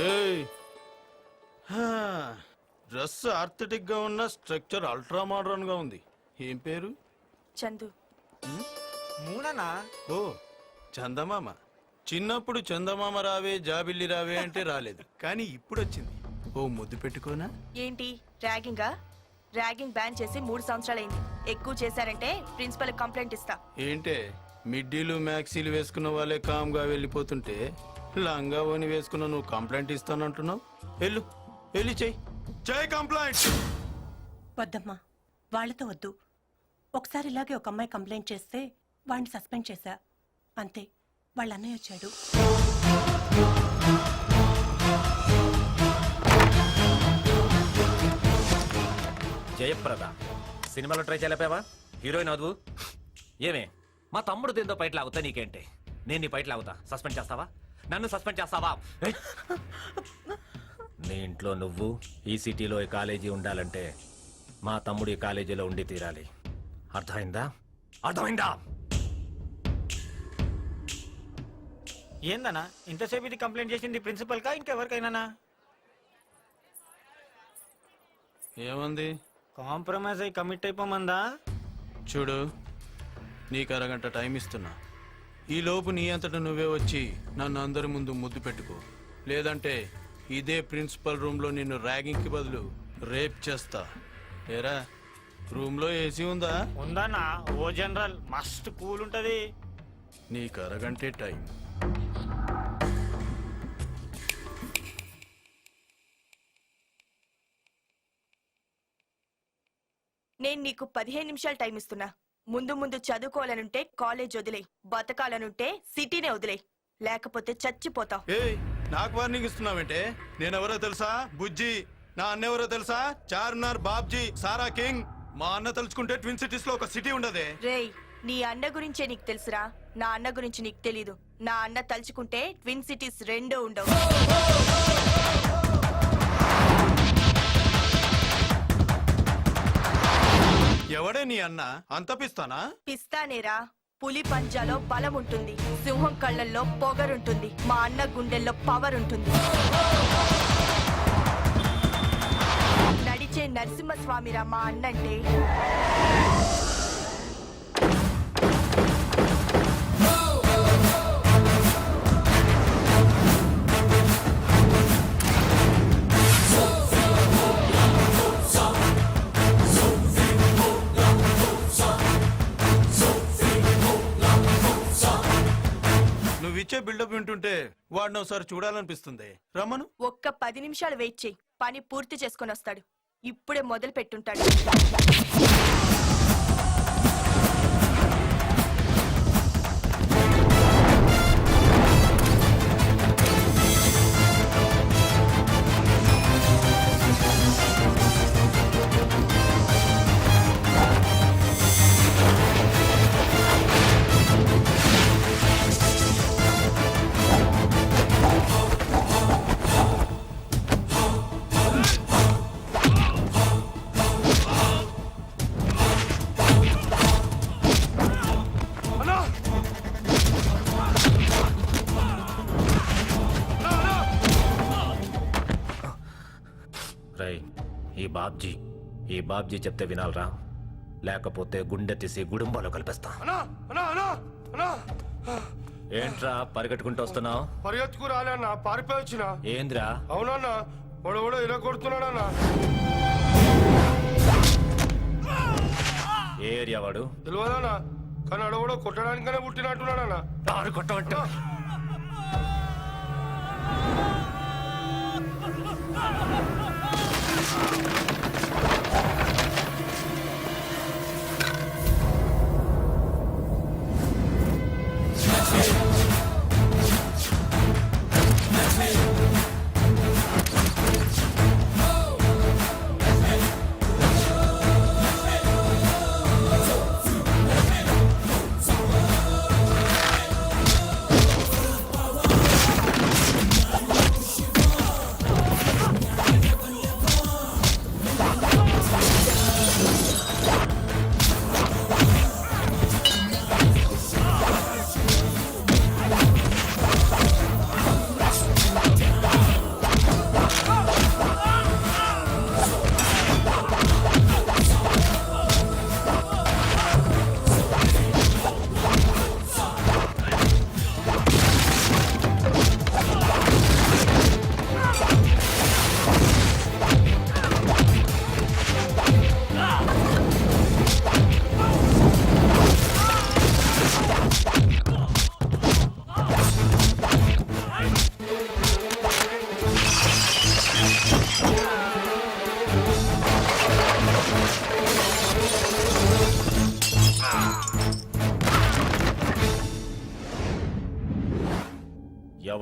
ఏయ్, డ్రెస్ ఆర్థెటిక్ గా ఉన్న స్ట్రక్చర్ అల్ట్రా మోడర్న్ గా ఉంది. ఏం పేరు? చందు. మూననా? ఓ చందమామ. చిన్నప్పుడు చందమామ రావే జాబిల్లి రావే అంటే రాలేదు, కానీ ఇప్పుడు వచ్చింది. ఓ ముద్దు పెట్టుకోనా? ఏంటి ర్యాగింగా? ర్యాగింగ్ బ్యాన్ చేసి 3 సంవత్సరాలైంది. ఎక్కువ చేశారంటే ప్రిన్సిపల్ కంప్లైంట్ ఇస్తా. ఏంటే మిడ్డీలు మ్యాక్సీలు వేసుకున్న వాళ్ళే కామ్గా వెళ్ళిపోతుంటే లంగా ఓని వేసుకున్న నువ్వు కంప్లైంట్ ఇస్తానంటున్నావు. వెళ్ళు, వెళ్ళి చెయ్యి కంప్లైంట్. వద్దమ్మా, వాళ్ళతో వద్దు. ఒకసారి ఇలాగే ఒక అమ్మాయి కంప్లైంట్ చేస్తే వాడిని సస్పెండ్ చేశా, అంతే. వాళ్ళ అన్నయ్య వచ్చాడు. జయప్రద సినిమాలో ట్రై చేయలేపావా? హీరోయిన్ అదువు. ఏమే మా తమ్ముడు దీంతో పైట్ లాగుతా, నీకేంటి? నేను నీ పైట్ లాగుతా. సస్పెండ్ చేస్తావా? నన్ను సస్పెండ్ చేస్తావా? నీ ఇంట్లో నువ్వు ఈ సిటీలో ఈ కాలేజీ ఉండాలంటే మా తమ్ముడు ఈ కాలేజీలో ఉండి తీరాలి. అర్థమైందా? అర్థమైందా? ఏందన్నా ఇంతసేపు ఇది కంప్లైంట్ చేసింది ప్రిన్సిపల్ కా ఇంకెవరికైనా? ఏమంది? కాంప్రమైజ్ అయి కమిట్ అయిపోమందా? చూడు, నీకు అరగంట టైం ఇస్తున్నా. ఈ లోపు నీ అంతటా నువ్వే వచ్చి నన్ను అందరి ముందు ముద్దు పెట్టుకో. లేదంటే ఇదే ప్రిన్సిపల్ రూమ్ లో నిన్ను ర్యాగింగ్ కి బదులు రేప్ చేస్తా. ఏరా, రూమ్ లో ఏసీ ఉందా? ఉందన్నా. ఓ జనరల్ మస్త్ కూల్ ఉంటది. నీకు అరగంటే టైం. నేను నీకు 15 నిమిషాలు టైం ఇస్తున్నా. ముందు ముందు చదువుకోవాలనుంటే కాలేజ్ వదిలే, బతకాలనుంటే సిటీనే వదిలే, లేకపోతే చచ్చిపోతావు. ఏయ్, నాకు వార్నింగ్ ఇస్తున్నావేంటే? నేనెవరో తెలుసా? బుజ్జి. నా అన్న ఎవరో తెలుసా? చార్మినార్, బాబ్జీ, సారా కింగ్. మా అన్న తలుచుకుంటే ట్విన్ సిటీస్ లో ఒక సిటీ ఉండదే. రేయ్, నీ అన్న గురించే నీకు తెలుసురా, నా అన్న గురించి నీకు తెలీదు. నా అన్న తలుచుకుంటే ట్విన్ సిటీస్ 2 ఉండవు. ఎవడే నీ అన్న? అంత పిస్తానా? పిస్తానేరా. పులి పంజాలో బలం ఉంటుంది, సింహం కళ్ళల్లో పొగరుంటుంది, మా అన్న గుండెల్లో పవర్ ఉంటుంది. నడిచే నరసింహస్వామిరా మా అన్నంటే. నువ్విచ్చే బిల్డప్ వింటుంటే వాడిని ఒకసారి చూడాలనిపిస్తుంది. రమ్మను. ఒక్క 10 నిమిషాలు వెయిట్ చేయి, పని పూర్తి చేసుకొని వస్తాడు. ఇప్పుడే మొదలు పెట్టుంటాడు. ఈ బాబ్జీ చెప్తే వినాలరా, లేకపోతే గుండె తీసి గుడుంబాలో కలిపేస్తా. ఏంట్రా పరిగెట్టుకుంటూ వస్తున్నావు? పరిగెత్తుకు రాలేనా, పారిపోయి వచ్చిన. ఏంద్రా? అవునన్నా, వాడు ఇలా కొడుతున్నాడన్నా. ఏ ఏరియా వాడు? తెలియదన్నా, కానీ అడవడో కొట్టడానికనే పుట్టినట్టున్నాడన్నా. కొట్టమంటా.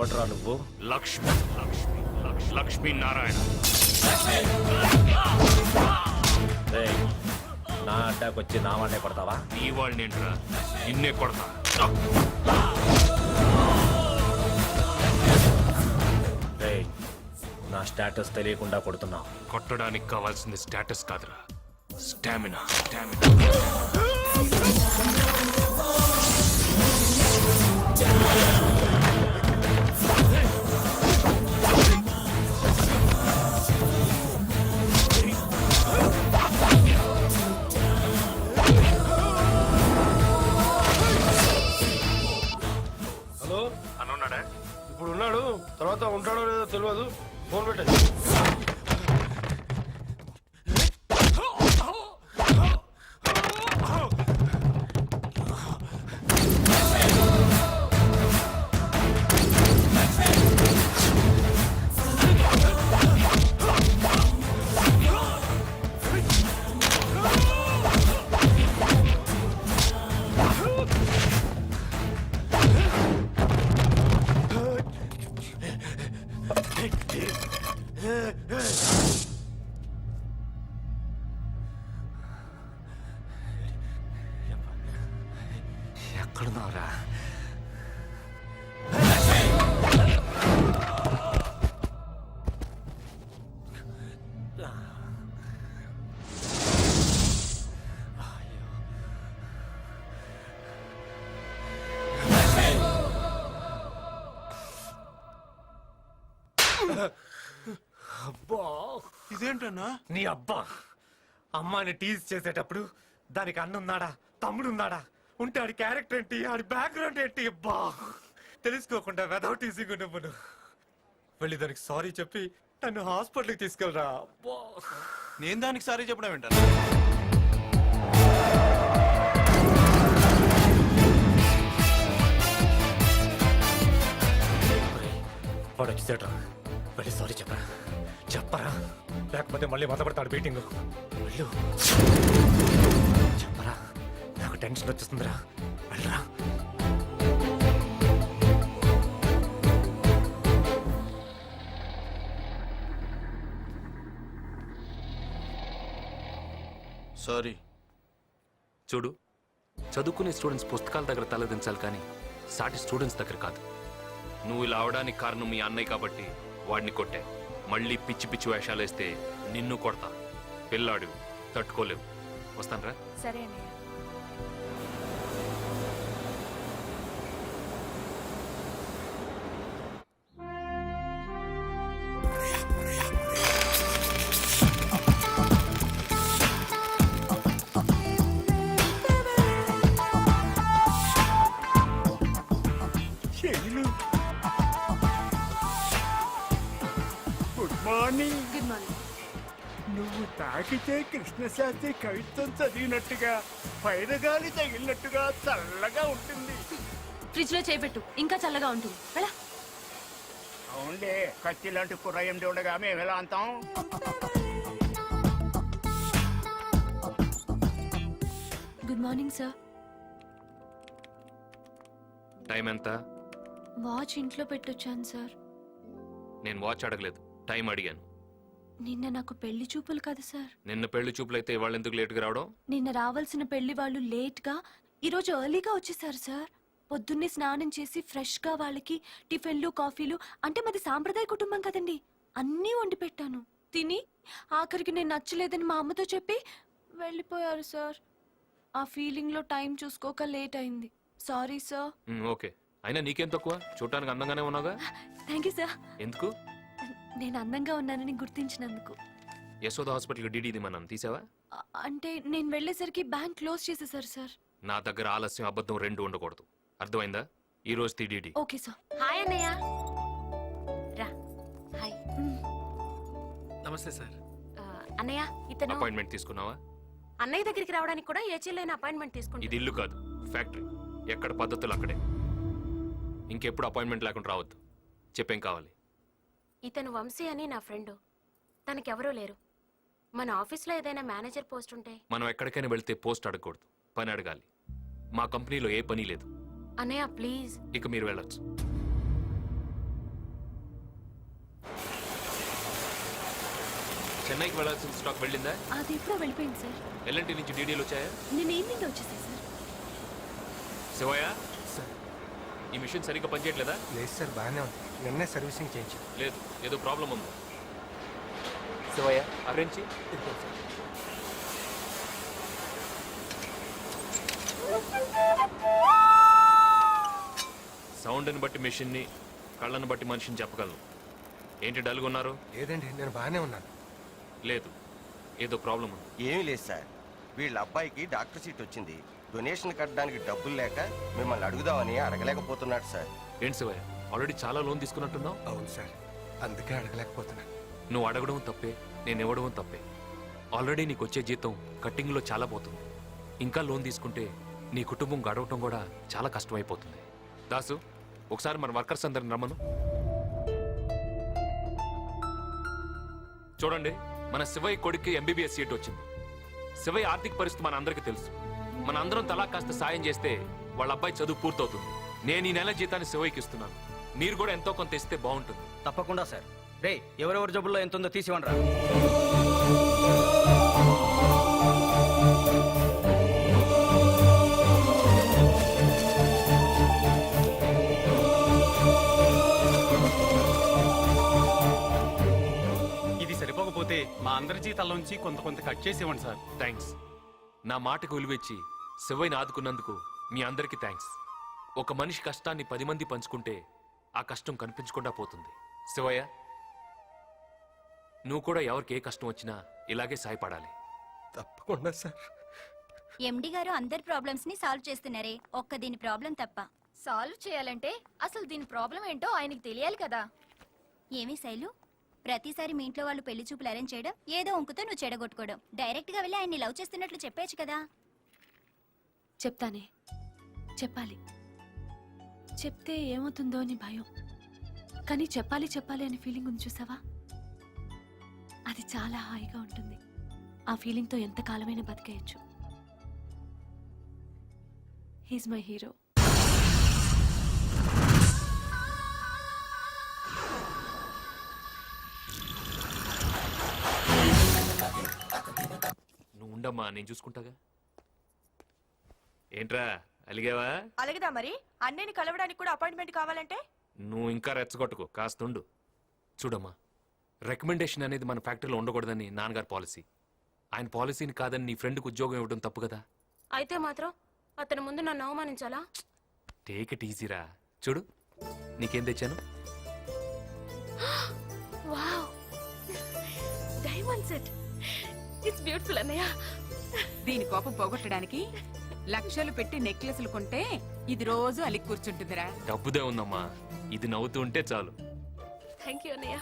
ఎవడ్రా నువ్వు? లక్ష్మి లక్ష్మి లక్ష్మీ నారాయణ. రేయ్, నా అడ్డాకొచ్చి నా వాడినే కొడతావా? నీ వాళ్ళని ఏంట్రా, నిన్నే కొడతా. రేయ్, నా స్టేటస్ తెలియకుండా కొడుతున్నావు. కొట్టడానికి కావాల్సింది స్టేటస్ కాదురా, స్టామినా. హలో, అనున్నాడా? ఇప్పుడు ఉన్నాడు, తర్వాత ఉంటాడో లేదో తెలియదు. ఫోన్ పెట్టండి. ఎక్కడున్నావురా? ఇదేంటన్నా? నీ అబ్బా, అమ్మాయిని టీజ్ చేసేటప్పుడు దానికి అన్నున్నాడా, తమ్ముడున్నాడా, ఉంటే ఆడి క్యారెక్టర్ ఏంటి, ఆడి బ్యాక్గ్రౌండ్ ఏంటి? అబ్బా, తెలుసుకోకుండా వెదౌట్ టీజింగ్ నువ్వు వెళ్ళి దానికి సారీ చెప్పి నన్ను హాస్పిటల్కి తీసుకెళ్ళరా. అబ్బా, నేను దానికి సారీ చెప్పడం ఏంటన్నా? వాడు వచ్చేసాడు, వెళ్ళి సారీ చెప్పరా, చెప్పరా, లేకపోతే మళ్ళీ మొదలుపెడతాడు బీటింగ్. వెళ్ళు, చెప్పరా, నాకు టెన్షన్ వచ్చేస్తుందిరా, వెళ్ళరా. సారీ. చూడు, చదువుకునే స్టూడెంట్స్ పుస్తకాల దగ్గర తలదించాలి కానీ సాటి స్టూడెంట్స్ దగ్గర కాదు. నువ్వు ఇలా అవడానికి కారణం మీ అన్నయ్య కాబట్టి వాడిని కొట్టే. మళ్ళీ పిచ్చి పిచ్చి వేషాలు వేస్తే నిన్ను కొడతా. పిల్లాడు తట్టుకోలేవు. వస్తానరా. సరే అన్నయ్య. Good morning. Good morning. నువ్వు తాకితే కృష్ణశాస్త్రి కవిత్వం చదివినట్టుగా పైరగాలి తగిలినట్టుగా చల్లగా ఉంటుంది. ఫ్రిడ్జ్ లో చేపెట్టు, ఇంకా చల్లగా ఉంటుంది. వెళ్ళా. అవునులే, కత్తి లాంటి కుర్రాయం ఉండగా మేము ఎలా అంటాం? Good morning sir. టైం ఎంత? వాచ్ ఇంట్లో పెట్టొచ్చాను సార్. నేను వాచ్ అడగలేదు, టైం అడిగాను. నిన్న నాకు పెళ్లి చూపులు కదా సార్. నిన్న పెళ్లి చూపులైతే ఇవాళ ఎందుకు లేట్గా రావడం? నిన్న రావాల్సిన పెళ్లి వాళ్ళు లేట్గా ఈరోజు ఎర్లీగా వచ్చేసారు సార్. పొద్దున్నే స్నానం చేసి ఫ్రెష్గా వాళ్ళకి టిఫిన్లు కాఫీలు, అంటే మాది సాంప్రదాయ కుటుంబం కదండి, అన్నీ వండి పెట్టాను. తిని ఆఖరికి నేను నచ్చలేదని మా అమ్మతో చెప్పి వెళ్ళిపోయారు సార్. ఆ ఫీలింగ్లో టైం చూసుకోక లేట్ అయింది. Sorry sir. ఓకే, అయినా నీకేం తక్కువ, చూడటానికి అందంగానే ఉన్నావుగా. Thank you sir. ఎందుకు? నేను అందంగా ఉన్నానని గుర్తించినందుకు. యశోద హాస్పిటల్కి డీడీది మనం తీసావా? అంటే నేను వెళ్ళేసరికి బ్యాంక్ క్లోజ్ చేసేసారు సార్. నా దగ్గర ఆలస్యం అబద్ధం రెండు ఉండకూడదు, అర్థమైందా? ఈ రోజు డీడీ. Okay sir. హాయ్ అన్నయ్య. రా. హాయ్. నమస్తే సార్. అన్నయ్య, ఇతను అపాయింట్మెంట్ తీసుకున్నావా? అన్నయ్య దగ్గరికి రావడానికి కూడా ఏచీలైన అపాయింట్మెంట్ తీసుకుంటా. ఇది ఇల్లు కాదు, ఫ్యాక్టరీ. ఎక్కడ పద్ధతులు అక్కడే. ఇంకెప్పుడు అపాయింట్మెంట్ లేకుండా రావద్దు. చెప్పేం కావాలి? ఇతను వంశీ అని నా ఫ్రెండు. తనకెవరూ లేరు. మన ఆఫీస్లో ఏదైనా మేనేజర్ పోస్ట్ ఉంటే. మనం ఎక్కడికైనా వెళ్తే పోస్ట్ అడగకూడదు, పని అడగాలి. మా కంపెనీలో ఏ పని లేదు. అన్నయ్య ప్లీజ్. ఇక మీరు వెళ్ళొచ్చు. Good morning. Good morning sir. అన్నయ్య ఇతను. అపాయింట్మెంట్ తీసుకున్నావా? వాచ్ ఇంట్లో పెట్టొచ్చాను సార్. నేను వాచ్ అడగలేదు, టైం అడిగాను. చెన్నైకి వెళ్ళాల్సిన స్టాక్ వెళ్ళిందా? అది ఎప్పుడో వెళ్ళిపోయింది సార్. ఎల్ఎన్టీ నుంచి డీడీలు వచ్చాయా? నేను ఈవినింగ్ వచ్చేసాయి సార్. శివయ్య, ఈ మిషన్ సరిగ్గా పనిచేయట్లేదా? లేదు సార్, బాగానే ఉంది. నిన్నే సర్వీసింగ్ చేయించాను. లేదు, ఏదో ప్రాబ్లం ఉంది. శివయ్య, అరేంజ్ సౌండ్ని బట్టి మిషన్ని, కళ్ళని బట్టి మనిషిని చెప్పగలను. ఏంటి డల్గా ఉన్నారు? లేదండి, నేను బాగానే ఉన్నాను. లేదు, ఏదో ప్రాబ్లం ఉంది. ఏమీ లేదు సార్. వీళ్ళ అబ్బాయికి డాక్టర్ సీట్ వచ్చింది. డొనేషన్ కట్టడానికి డబ్బులు లేక మిమ్మల్ని అడుగుదామని అడగలేకపోతున్నాడు సార్. ఏంటి శివయ్య, ఆల్రెడీ చాలా లోన్ తీసుకున్నట్టున్నావు? అవును సార్, అందుకే అడగలేకపోతున్నాను. నువ్వు అడగడం తప్పే, నేను ఇవ్వడం తప్పే. ఆల్రెడీ నీకు వచ్చే జీతం కట్టింగ్లో చాలా పోతుంది. ఇంకా లోన్ తీసుకుంటే నీ కుటుంబం గడవటం కూడా చాలా కష్టమైపోతుంది. దాసు, ఒకసారి మన వర్కర్స్ అందరిని రమ్మను. చూడండి, మన శివయ్య కొడుక్కి ఎంబీబీఎస్ సీట్ వచ్చింది. శివయ్య ఆర్థిక పరిస్థితి మన అందరికీ తెలుసు. మన అందరం తలా కాస్త సాయం చేస్తే వాళ్ళ అబ్బాయి చదువు పూర్తవుతుంది. నేను ఈ నెల జీతాన్ని శివయ్యకి ఇస్తున్నాను. మీరు కూడా ఎంతో కొంత ఇస్తే బాగుంటుంది. తప్పకుండా సార్. రే, ఎవరెవరి జబ్బుల్లో ఎంత ఉందో తీసివ్వండిరా. ఇది సరిపోకపోతే మా అందరి జీతాల్లోంచి కొంత కట్ చేసి ఇవ్వండి సార్. థ్యాంక్స్. నా మాటకు విలువిచ్చి శివయ్యని ఆదుకున్నందుకు మీ అందరికీ థ్యాంక్స్. ఒక మనిషి కష్టాన్ని 10 మంది పంచుకుంటే ఆ కష్టం కనిపించకుండా పోతుంది. శివయ్య, నువ్వు కూడా ఎవరికి ఏ కష్టం వచ్చినా ఇలాగే సాయపడాలి. తప్పకుండా సార్. ఎండి గారు అందరి ప్రాబ్లమ్స్ ని సాల్వ్ చేస్తున్నారే, ఒక్క దీని ప్రాబ్లం తప్ప. సాల్వ్ చేయాలంటే అసలు దీని ప్రాబ్లం ఏంటో ఆయనకి తెలియాలి కదా. ఏమి శైలు, ప్రతిసారి మీ ఇంట్లో వాళ్ళు పెళ్లి చూపులు అరేంజ్ చేయడం, ఏదో ఉంకుతో నువ్వు చెడగొట్టుకోవడం. డైరెక్ట్ గా వెళ్ళి ఆయన్ని లవ్ చేస్తున్నట్లు చెప్పేచ్చు కదా. చెప్తానే, చెప్పాలి. చెప్తే ఏమవుతుందో అని భయం, కానీ చెప్పాలి అని ఫీలింగ్ ఉంది చూసావా, అది చాలా హాయిగా ఉంటుంది. ఆ ఫీలింగ్తో ఎంత కాలమైనా బతికేయచ్చు. He's my hero. నువ్వు ఉండమ్మా, నేను చూసుకుంటాగా. ఏంట్రా అలిగావా? అలాగేదా మరి, అన్నయ్యని కలవడానికి కూడా అపాయింట్మెంట్ కావాలంటే? నువ్వు ఇంకా రెచ్చగొట్టుకో, కాస్తుండు. చూడమ్మా, రికమెండేషన్ అనేది మన ఫ్యాక్టరీలో ఉండకూడదని నాన్నగారి పాలసీ. ఆయన పాలసీని కాదని నీ ఫ్రెండ్కి ఉద్యోగం ఇవ్వడం తప్పు కదా. అయితే మాత్రం అతని ముందు నన్ను అవమానించాలా? Take it ఈజీరా. చూడు, నీకేం తెచ్చాను. Wow, diamond set. It's beautiful అన్నయ్య. దీని కోపం పోగొట్టడానికి లక్షలు పెట్టి నెక్లెస్లు కొంటే ఇది రోజు అలిగి కూర్చుంటుందిరా. డబ్బుదే ఉందమ్మా, ఇది నవ్వుతూ ఉంటే చాలు. థ్యాంక్ యూ అన్నయ్య.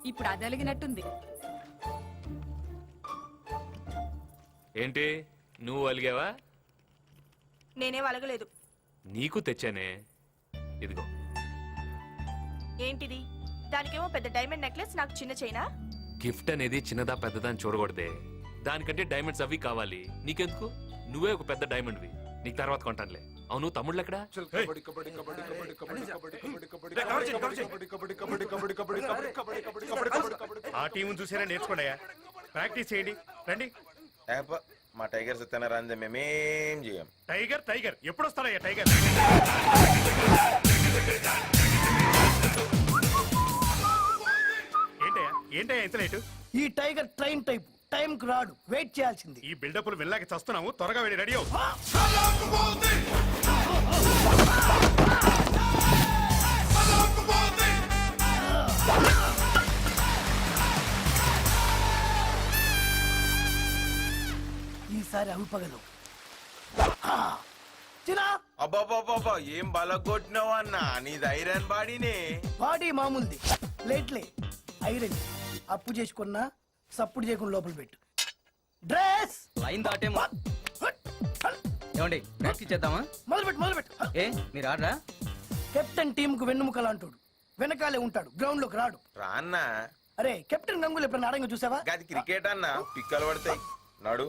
ఇప్పుడు అది అలిగినట్టుంది. ఏంటి, నువ్వు అలిగావా? నేనేం అలగలేదు. నీకు తెచ్చానే, ఇదిగో. ఏంటిది? దానికేమో పెద్ద డైమండ్ నెక్లెస్, నాకు చిన్న చైనా. గిఫ్ట్ అనేది చిన్నదా పెద్దదా అని చూడకూడదే. దానికంటే డైమండ్స్ అవి కావాలి. నీకెందుకు? నువ్వే ఒక పెద్ద డైమండ్వి. నీకు తర్వాత కొంటానులే. అవును, తమ్ముళ్ళు ఎక్కడా? ఆ టీం చూసేనా నేర్చుకోండి, ప్రాక్టీస్ చేయండి. రండి. మా టైగర్ సత్యనారా అందే, మేమేం చేయం. టైగర్ ఎప్పుడు వస్తాడయ్యా టైగర్? ఏంటయ్యా ఇంత లేటు? ఈ టైగర్ ట్రైన్ టైప్, టైం కు రాడు, వెయిట్ చేయాల్సింది. ఈ బిల్డప్లు వెళ్ళాక చస్తున్నాము, త్వరగా వెళ్ళి రెడీ అవ్వు. ఈసారి అంపగలు. అబ్బాబాబా, ఏం బలగొట్టినావు అన్న, నీ ధైర్యాన్ని బాడీనే. Body మామూలుది, లేట్లే iron. అప్పు చేసుకున్నా సప్పుడు చేయకుండా లోపల పెట్టు. డ్రెస్ లైన్ దాటే ఏమండి, ప్రాక్టీస్ చేద్దామా? మొదలుపెట్టు. ఏ మీరు ఆడరా? కెప్టెన్ టీమ్ కు వెన్నుముకలా అంటాడు, వెనకాలే ఉంటాడు, గ్రౌండ్ లోకి రాడు. రాన్న అరే, కెప్టెన్ గంగులు ఎప్పుడైనా ఆడంగా చూసావా? గది క్రికెట్ అన్న, పిక్కలు పడతాయి. నడు.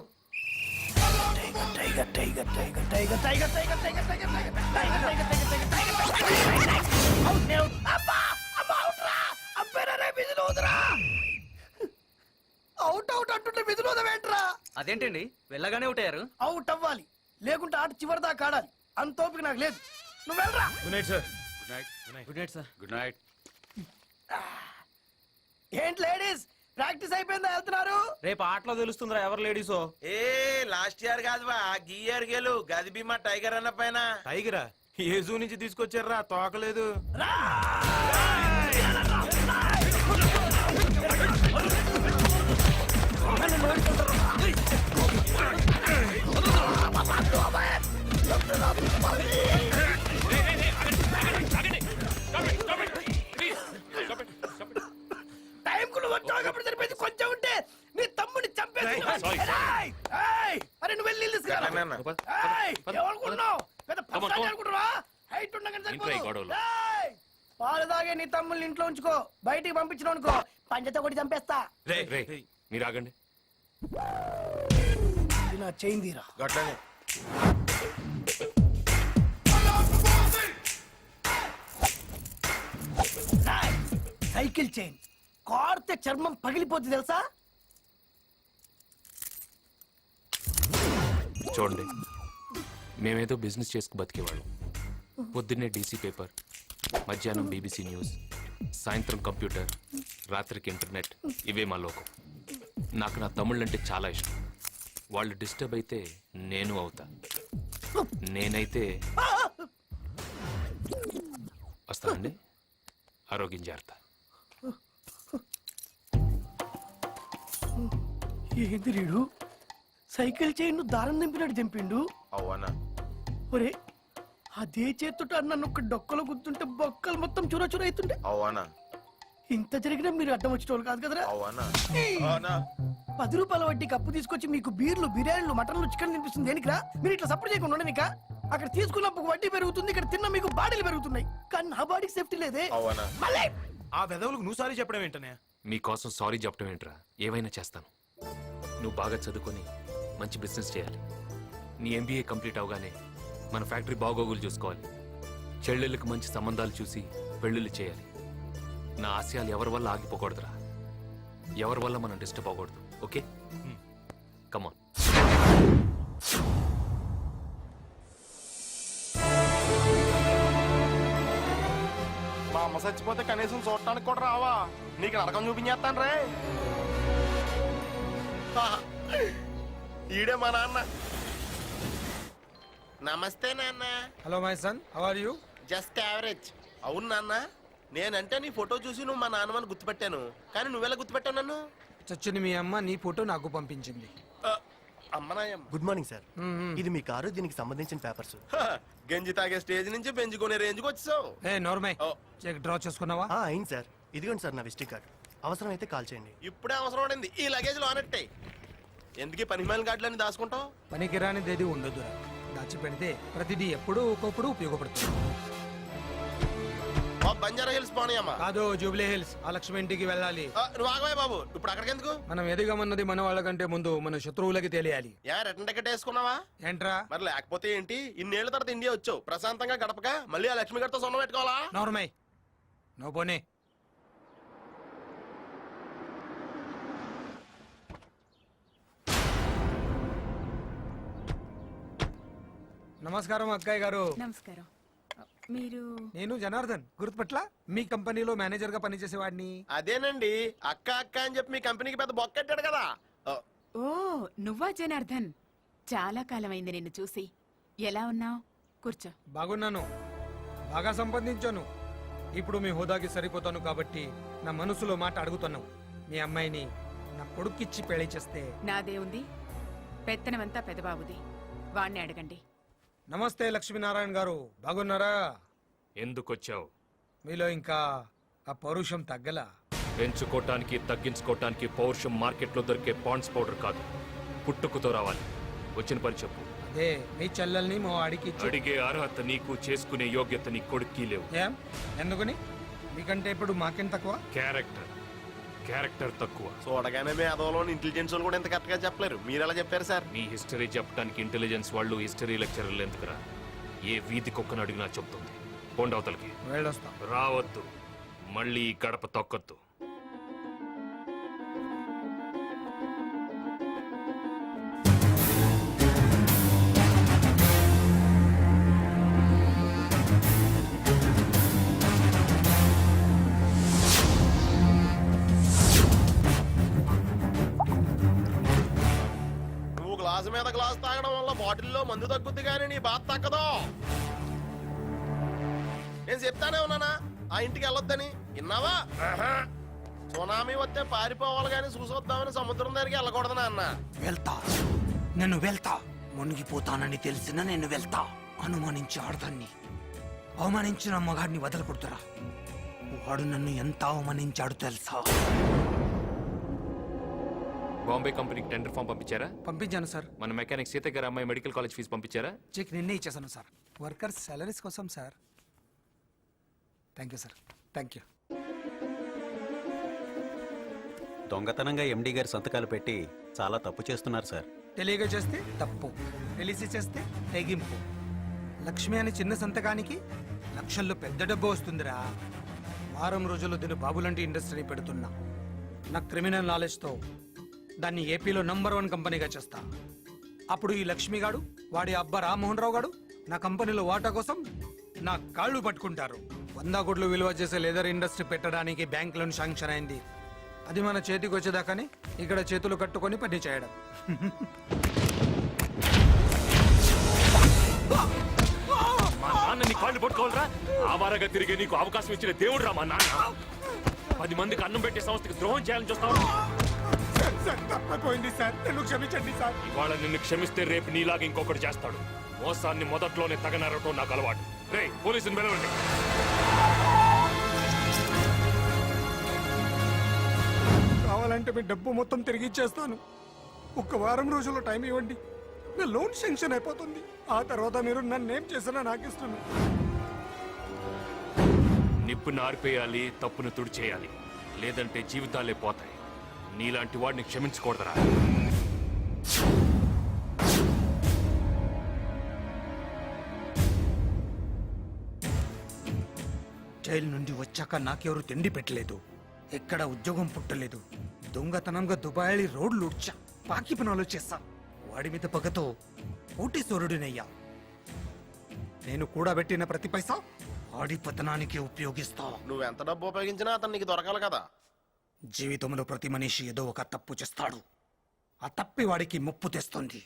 అదేంటండి వెళ్ళగానే ఒకటారు? అవుట్ అవ్వాలి, లేకుంటే ఆట చివరిదాకా ఆడాలి. అంత ఓపిక నాకు లేదు. నువ్వు వెళ్ళరా. Good night sir. Good night sir. Good night. ఏంటి లేడీస్, ప్రాక్టీస్ అయిపోయిందా? వెళ్తున్నారు? రేపు ఆటలో తెలుస్తుందిరా ఎవరు లేడీసో. ఏ లాస్ట్ ఇయర్ కాదు బా, గీ ఇయర్ గేలు గది భీమా టైగర్ అన్న పైన. టైగరా? ఏ జూ నుంచి తీసుకొచ్చారా? తోకలేదు. టైం కు నువ్వు వచ్చావు కాబట్టి సరిపోయింది. కొంచెం ఉంటే నీ తమ్ముడిని చంపేసి. అరే నువ్వు వెళ్ళి తీసుకురా. ఎవరుకున్నావు? పెద్ద పర్సనాలిటీ అనుకుంటున్నావా? హైట్ ఉండగానే సరిపోదు. పాలు తాగే నీ తమ్ముల్ని ఇంట్లో ఉంచుకో, బయటికి పంపించిన అనుకో పంచతో కొట్టి చంపేస్తా. మీరు ఆగండి. ఇది నా చైన్ తీరా. గట్లనే సైకిల్ చైన్ కార్తే చర్మం పగిలిపోద్ది తెలుసా? చూడండి, మేమేదో బిజినెస్ చేసుకు బతికేవాళ్ళం. పొద్దున్నే డీసీ పేపర్, మధ్యాహ్నం బీబీసీ న్యూస్, సాయంత్రం కంప్యూటర్, రాత్రికి ఇంటర్నెట్. ఇవే మా లోకం. నాకు నా తమ్ముళ్ళంటే చాలా ఇష్టం. వాళ్ళు డిస్టర్బ్ అయితే నేను అవుతా. నేనైతే వస్తానండి. ఆరోగ్యం జాగ్రత్త. ఏంది రీడు సైకిల్ చైన్ దారం దింపినట్టు దింపిండు? అవునా? ఒరే అదే చేతుట నన్ను ఒక డొక్కలో గుర్తుంటే బొక్కలు మొత్తం చూర చూర అవుతుండే. అవునా? ఇంత జరిగినా మీరు అడ్డం వచ్చేటోళ్ళు కాదు కదరా. అవునా? 10 రూపాయల వడ్డీ కప్పు తీసుకొచ్చి మీకు బీర్లు, బిర్యానీలు, మటన్లు, చికెన్ తినిపిస్తుంది దేనికిరా? మీరు ఇట్లా సపోర్ట్ చేయకుండా ఉండనిక. అక్కడ తీసుకున్నప్పుడు వడ్డీ పెరుగుతుంది, ఇక్కడ తిన్న మీకు బాడీలు పెరుగుతున్నాయి. కానీ నా బాడీకి సేఫ్టీ లేదే. అవునా? మళ్ళీ ఆ వెదవులకు నువ్వు సారీ చెప్పడం ఏంటనే? మీకోసం సారీ చెప్పడం ఏంట్రా? ఏవైనా చేస్తాను. నువ్వు బాగా చదువుకొని మంచి బిజినెస్ చేయాలి. నీ ఎంబీఏ కంప్లీట్ అవగానే మన ఫ్యాక్టరీ బాగోగులు చూసుకోవాలి. చెల్లెళ్ళకి మంచి సంబంధాలు చూసి పెళ్ళిళ్ళు చేయాలి. నా ఆశయాలు ఎవరి వల్ల ఆగిపోకూడదురా. ఎవరి వల్ల మనం డిస్టర్బ్ అవ్వకూడదు. ఓకే? కమాన్. మా అమ్మ చచ్చిపోతే కనీసం చూడటానికి కూడా రావా? నీకు నరకం చూపించేస్తాను రే. ఈడే మా నాన్న. నమస్తే నాన్న. Hello my son, how are you? Just average. అవును నాన్న, నేనంటే నీ ఫోటో చూసి నువ్వు మా నాన్నమని గుర్తుపెట్టాను. కానీ నువ్వెలా గుర్తుపెట్టావు నన్ను? చచ్చిన మీ అమ్మ నీ ఫోటో నాకు పంపించింది. అమ్మనాయమ్మ. Good morning sir. ఇది మీ కారు, దీనికి సంబంధించిన పేపర్స్. గంజి తాగే స్టేజ్ నుంచి పెంచుకునే రేంజ్కి వచ్చావు. ఏ నోర్మై, చెక్ డ్రా చేసుకున్నావా? అయింది సార్. ఇదిగోండి సార్ నా విజిటింగ్ కార్డు. అవసరం అయితే కాల్ చేయండి. ఇప్పుడే అవసరం పడింది. ఈ లగేజ్ లో అనట్టే. ఎందుకు పని మైల్ గాడ్లని దాచుకుంటావు? పనికి రానిదేది ఉండదురా. దాచి పెడితే ప్రతిదీ ఎప్పుడూ ఒక్కొప్పుడు ఉపయోగపడుతుంది. బంజారా హిల్స్ పోనీయమ్మా. కాదు, జూబ్లీ హిల్స్. ఆ లక్ష్మి ఇంటికి వెళ్ళాలి. నువ్వు ఆగవే బాబు, ఇప్పుడు అక్కడికి ఎందుకు? మనం ఎదిగమన్నది మన వాళ్ళకంటే ముందు మన శత్రువులకి తెలియాలి. రిటర్న్ టికెట్ వేసుకున్నావా? ఏంట్రా? మరి లేకపోతే ఏంటి? ఇన్నేళ్ల తర్వాత ఇండియా వచ్చావు, ప్రశాంతంగా గడపక మళ్ళీ ఆ లక్ష్మి గారితో సొన్న పెట్టుకోవాలా? నోర్మై, నువ్వు పోనీ. నమస్కారం అక్కయ్య గారు. నమస్కారం. మీరు? నేను జనార్దన్, గుర్తుపట్ల? మీ కంపెనీలో మేనేజర్ గా పనిచేసేవాడిని. అదేనండి, అక్క అక్క అని చెప్పి మీ కంపెనీకి పెద్ద బొక్కెట్టాడు కదా. ఓ నువ్వా జనార్దన్? చాలా కాలమైంది నిన్ను చూసి. ఎలా ఉన్నావు? కూర్చో. బాగున్నాను, బాగా సంపాదించాను. ఇప్పుడు మీ హోదాకి సరిపోతాను కాబట్టి నా మనసులో మాట అడుగుతున్నావు. మీ అమ్మాయిని నా కొడుక్కిచ్చి పెళ్లి చేస్తే. నాదే ఉంది, పెత్తనమంతా పెదబాబుది. వాణ్ణి అడగండి. నమస్తే లక్ష్మీనారాయణ గారు, బాగున్నారా? ఎందుకొచ్చావు? మీలో ఇంకా ఆ పౌరుషం తగ్గలా? పెంచుకోవటానికి తగ్గించుకోవటానికి పౌరుషం మార్కెట్లో దొరికే పాండ్స్ పౌడర్ కాదు, పుట్టుకుతో రావాలి. వచ్చిన పని చెప్పు. అదే మీ చెల్లెల్ని మా వాడికి అడిగే అర్హత నీకు, చేసుకునే యోగ్యత నీ కొడుక్కి లేవు. ఏం ఎందుకని? మీకంటే ఇప్పుడు మాకేం తక్కువ? క్యారెక్టర్ తక్కువ. చూడగానే మీ అదోలోని ఇంటెలిజెన్స్ వాళ్ళు కూడా ఎంత కరెక్ట్ గా చెప్పలేరు. మీరు ఎలా చెప్పారు సార్? నీ హిస్టరీ చెప్పడానికి ఇంటెలిజెన్స్ వాళ్ళు హిస్టరీ లెక్చరర్లు ఎందుకురా? ఏ వీధి కుక్కను అడిగినా చెప్తుంది. పోండవతలకి వెళ్ళొస్తాం. రావద్దు, మళ్ళీ గడప తొక్కద్దు. బాటిల్లో మందు తగ్గుద్ది కానీ నీ బాధ తగ్గదు. నేను చెప్తానే ఉన్నానా ఆ ఇంటికి వెళ్ళొద్దని, విన్నావా? సునామీ వస్తే పారిపోవాలి కానీ చూసొద్దామని సముద్రం దగ్గరికి వెళ్ళకూడదు నాన్న. వెళ్తా, నేను వెళ్తా. మునిగిపోతానని తెలిసిన నేను వెళ్తా. అనుమానించి ఆడదాన్ని అవమానించిన మగాడిని వదలకూడదురా. వాడు నన్ను ఎంత అవమానించాడు తెలుసా? బాంబే కంపెనీకి టెండర్ ఫామ్ పంపించారా? పంపించాను సార్. మన మెకానిక్ సీత గారు అమ్మాయి మెడికల్ కాలేజ్ ఫీజు పంపించారా? చెక్ నిన్నే ఇచ్చేసాను సార్. వర్కర్స్ సాలరీస్ కోసం sir. Thank you sir, thank you. దొంగతనంగా ఎండి గారి సంతకాలు పెట్టి చాలా తప్పు చేస్తున్నారు సార్. తెలియక చేస్తే తప్పు, తెలిసి చేస్తే తెగింపు. లక్ష్మి అనే చిన్న సంతకానికి లక్షల్లో పెద్ద డబ్బు వస్తుందిరా. వారం రోజుల్లో దీన్ని బాబులంటి ఇండస్ట్రీ పెడుతున్నా. నా క్రిమినల్ నాలెడ్జ్తో దాన్ని ఏపీలో నంబర్ 1 కంపెనీగా చేస్తా. అప్పుడు ఈ లక్ష్మిగాడు వాడి అబ్బా రామ్మోహన్ రావు గాడు నా కంపెనీలో వాటా కోసం నా కాళ్ళు పట్టుకుంటారు. 100 కోట్లు విలువ చేసే లెదర్ ఇండస్ట్రీ పెట్టడానికి బ్యాంక్ లోన్ శాంక్షన్ అయింది. అది మన చేతికి వచ్చేదాకానే ఇక్కడ చేతులు కట్టుకొని పని చేయడం. మా నాన్న నీ కాళ్ళు పట్టుకోవాలరా? ఆవారగా తిరిగే నీకు అవకాశం ఇచ్చిన దేవుడు రా మా నాన్న. 10 మందికి అన్నం పెట్టే సంస్థకి ద్రోహం చేయాలని చూస్తావు. తప్పపోయింది సార్, నన్ను క్షమించండి సార్. ఇవాళ నిన్ను క్షమిస్తే రేపు నీలాగా ఇంకొకటి చేస్తాడు. మోసాన్ని మొదట్లోనే తగనరటం నాకు అలవాటు. రే పోలీసుని పిలవండి. కావాలంటే మీ డబ్బు మొత్తం తిరిగి ఇచ్చేస్తాను. 1 వారం రోజుల్లో టైం ఇవ్వండి. నా లోన్ శాంక్షన్ అయిపోతుంది. ఆ తర్వాత మీరు నన్ను ఏం చేసినా నాకు ఇష్టమే. నిప్పుని ఆర్పేయాలి, తప్పును తుడిచేయాలి, లేదంటే జీవితాలే పోతాయి. నీలాంటి వాడిని క్షమించకూడదురా. జైలు నుండి వచ్చాక నాకెవరు తిండి పెట్టలేదు, ఎక్కడ ఉద్యోగం పుట్టలేదు. దొంగతనంగా దుబాయ్ రోడ్లు ఉడ్చా, పాకి పనులు చేస్తా. వాడి మీద పగతో కోటీశ్వరుడినయ్యా. నేను కూడబెట్టిన ప్రతి పైసా వాడి పతనానికి ఉపయోగిస్తా. నువ్వెంత డబ్బు ఉపయోగించినా అతను నీకు దొరకాలి కదా. జీవితంలో ప్రతి మనిషి ఏదో ఒక తప్పు చేస్తాడు. ఆ తప్పి వాడికి ముప్పు తెస్తుంది.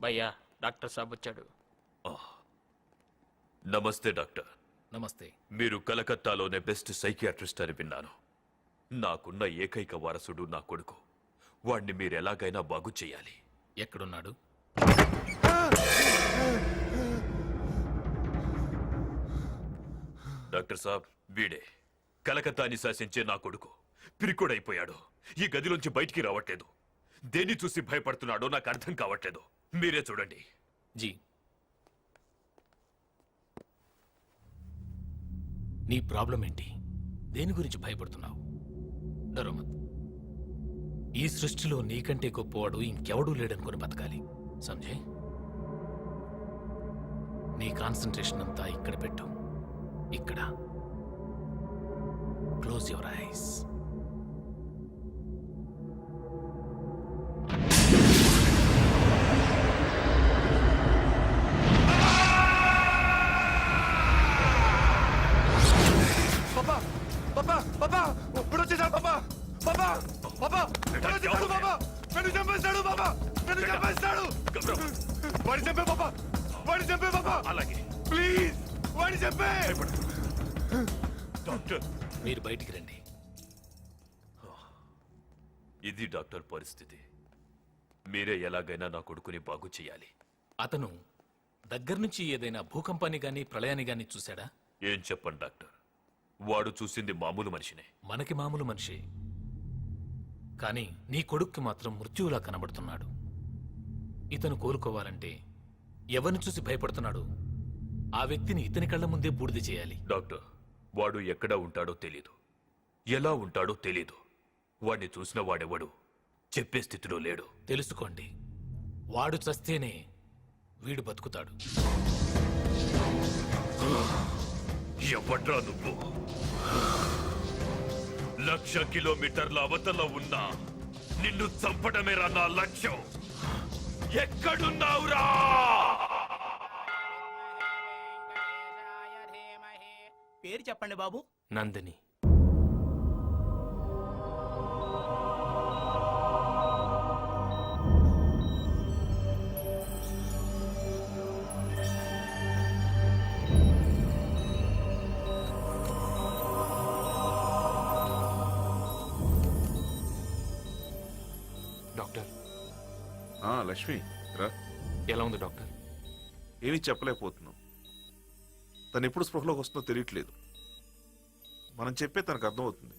భయ్యా, డాక్టర్ సాబ్ వచ్చాడు. నమస్తే డాక్టర్. నమస్తే. మీరు కలకత్తాలోనే బెస్ట్ సైకియాట్రిస్ట్ అని విన్నాను. నాకున్న ఏకైక వారసుడు నా కొడుకు. వాణ్ణి మీరు ఎలాగైనా బాగు చేయాలి. ఎక్కడున్నాడు? డాక్టర్ సాబ్, వీడే కలకత్తాని శాసించే నా కొడుకు. పిరికుడైపోయాడు. ఈ గదిలోంచి బయటికి రావట్లేదు. దేన్ని చూసి భయపడుతున్నాడో నాకు అర్థం కావట్లేదు. మీరే చూడండి. జీ, నీ ప్రాబ్లం ఏంటి? దేని గురించి భయపడుతున్నావు? డరోమత్, ఈ సృష్టిలో నీకంటే గొప్పవాడు ఇంకెవడూ లేడనుకుని బతకాలి. సంజయ్, నీ కాన్సంట్రేషన్ అంతా ఇక్కడ పెట్టు. ఇక్కడ. Close your eyes. డాక్టర్, మీరు బయటికి రండి. ఇది డాక్టర్ పరిస్థితి. మీరే ఎలాగైనా నా కొడుకుని బాగు చేయాలి. అతను దగ్గర నుంచి ఏదైనా భూకంపాన్ని గాని ప్రళయాన్ని గాని చూశాడా? ఏం చెప్పండి డాక్టర్. వాడు చూసింది మామూలు మనిషినే. మనకి మామూలు మనిషి, కానీ నీ కొడుక్కి మాత్రం మృత్యువులా కనబడుతున్నాడు. ఇతను కోలుకోవాలంటే ఎవరిని చూసి భయపడుతున్నాడు ఆ వ్యక్తిని ఇతని కళ్ళ ముందే బూడిద చేయాలి. డాక్టర్, వాడు ఎక్కడ ఉంటాడో తెలీదు, ఎలా ఉంటాడో తెలీదు. వాడిని చూసిన వాడెవడు చెప్పే స్థితిలో లేడు. తెలుసుకోండి, వాడు చస్తేనే వీడు బతుకుతాడు. ఎవడ్రా నువ్వు? 1,00,000 కిలోమీటర్ల అవతల ఉన్నా నిన్ను చంపడమేరా నా లక్ష్యం. ఎక్కడున్నావురా? పేరు చెప్పండి బాబు. నందిని. డాక్టర్, లక్ష్మి రా. ఎలా ఉంది డాక్టర్? ఏమీ చెప్పలేకపోతున్నావు. తను ఎప్పుడు స్పృహలోకి వస్తుందో తెలియట్లేదు. మనం చెప్పే తనకు అర్థమవుతుంది.